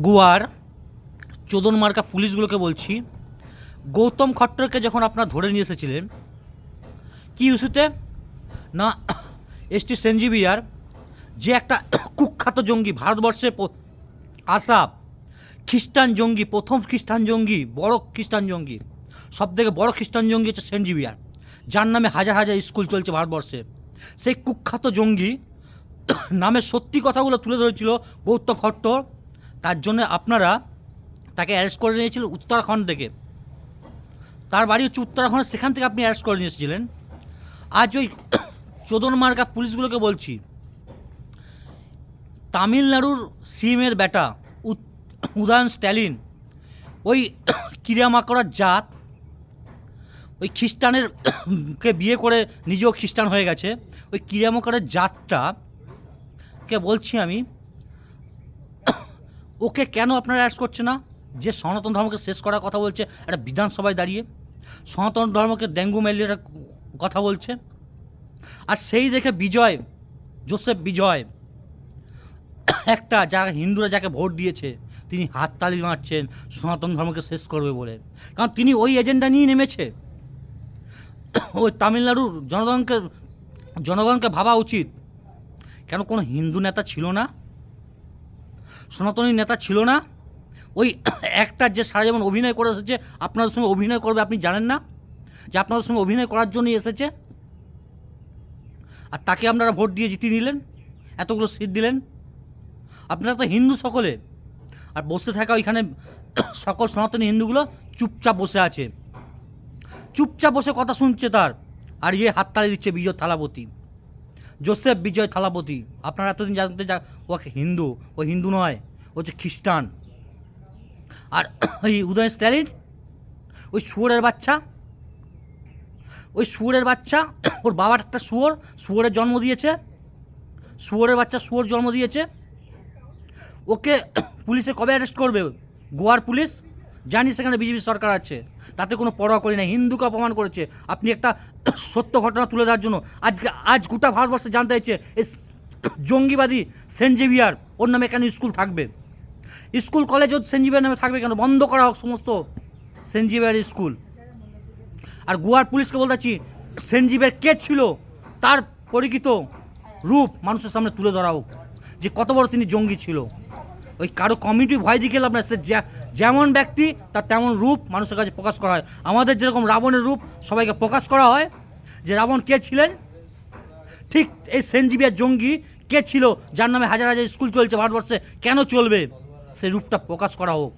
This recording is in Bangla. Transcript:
গোয়ার চোদন মার্কা পুলিশগুলোকে বলছি, গৌতম খট্টরকে যখন আপনারা ধরে নিয়ে এসেছিলেন কী ইস্যুতে না, এসটি সেনজিবিয়ার যে একটা কুখ্যাত জঙ্গি, ভারতবর্ষে আসা খ্রিস্টান জঙ্গি, প্রথম খ্রিস্টান জঙ্গি, বড় খ্রিস্টান জঙ্গি, সবথেকে বড় খ্রিস্টান জঙ্গি হচ্ছে সেনজিবিয়ার, যার নামে হাজার হাজার স্কুল চলছে ভারতবর্ষে। সেই কুখ্যাত জঙ্গি নামে সত্যি কথাগুলো তুলে ধরেছিল গৌতম খট্টর। তার জন্য আপনারা তাকে অ্যারেস্ট করে নিয়েছিলেন উত্তরাখণ্ড থেকে। তার বাড়ি হচ্ছে উত্তরাখণ্ড, সেখান থেকে আপনি অ্যারেস্ট করে নিয়েছিলেন। আজ ওই চোদন মার্কা পুলিশগুলোকে বলছি, তামিলনাড়ুর সিএমের বেটা উদয়ন স্ট্যালিন, ওই কিরামাকড়ার জাত, ওই খ্রিস্টানের কে বিয়ে করে নিজেও খ্রিস্টান হয়ে গেছে, ওই কিরামাকড়ার জাতটা কে বলছি আমি, ওকে কেন আপনারা অ্যারেস্ট করছে না? যে সনাতন ধর্মকে শেষ করার কথা বলছে একটা বিধানসভায় দাঁড়িয়ে, সনাতন ধর্মকে ডেঙ্গু ম্যালেরিয়ার কথা বলছে। আর সেই দেখে বিজয়, জোসেফ বিজয়, একটা যারা হিন্দুরা যাকে ভোট দিয়েছে, তিনি হাততালি মারছেন সনাতন ধর্মকে শেষ করবে বলে, কারণ তিনি ওই এজেন্ডা নিয়ে নেমেছে। ওই তামিলনাড়ুর জনগণকে ভাবা উচিত, কেন কোনো হিন্দু নেতা ছিল না, সনাতনী নেতা ছিল না? ওই একটা যে সারা যেমন অভিনয় করে এসেছে, আপনাদের সঙ্গে অভিনয় করবে, আপনি জানেন না যে আপনাদের সঙ্গে অভিনয় করার জন্যই এসেছে? আর তাকে আপনারা ভোট দিয়ে জিতিয়ে নিলেন, এতগুলো সিট দিলেন। আপনারা তো হিন্দু সকলে, আর বসে থাকা ওইখানে সকল সনাতনী হিন্দুগুলো চুপচাপ বসে আছে, চুপচাপ বসে কথা শুনছে তার। আর ইয়ে হাততালি দিচ্ছে বিজয় থালাপতি, জোসেফ বিজয় থালাপতি। আপনারা এতদিন জানতে ওকে হিন্দু, ও হিন্দু নয়, ও হচ্ছে খ্রিস্টান। আর ওই উদয় স্ট্যালিন, ওই শুয়োরের বাচ্চা, ওই শুয়োরের বাচ্চা, ওর বাবার একটা শুয়োরের জন্ম দিয়েছে, শুয়োরের বাচ্চা শুয়োর জন্ম দিয়েছে। ওকে পুলিশে কবে অ্যারেস্ট করবে? গোয়ার পুলিশ, জানি সেখানে বিজেপি সরকার আছে, তাতে কোনো পরোয়া করি না। হিন্দুকে অপমান করেছে। আপনি একটা সত্য ঘটনা তুলে দেওয়ার জন্য আজ গোটা ভারতবর্ষে জানতে চাইছে এই জঙ্গিবাদী সেন্ট জেভিয়ার, ওর নামে কেন স্কুল থাকবে? স্কুল কলেজ ও সেন্ট জেভিয়ার নামে থাকবে কেন? বন্ধ করা হোক সমস্ত সেন্ট জেভিয়ার স্কুল। আর গোয়ার পুলিশকে বলতেছি, সেন্ট জেভিয়ার কে ছিল তার পরিচিত রূপ মানুষের সামনে তুলে ধরা হোক, যে কত বড় তিনি জঙ্গি ছিল। ওই কারো কমিউনিটি ভয় দিকে লাভ না, সে যেমন ব্যক্তি তার তেমন রূপ মানুষের কাছে প্রকাশ করা হয়। আমাদের যেরকম রাবণের রূপ সবাইকে প্রকাশ করা হয়, যে রাবণ কে ছিলেন, ঠিক এই সেন্ট জেভিয়ার জঙ্গি কে ছিল, যার নামে হাজার হাজার স্কুল চলছে ভারতবর্ষে, কেন চলবে, সেই রূপটা প্রকাশ করা হোক।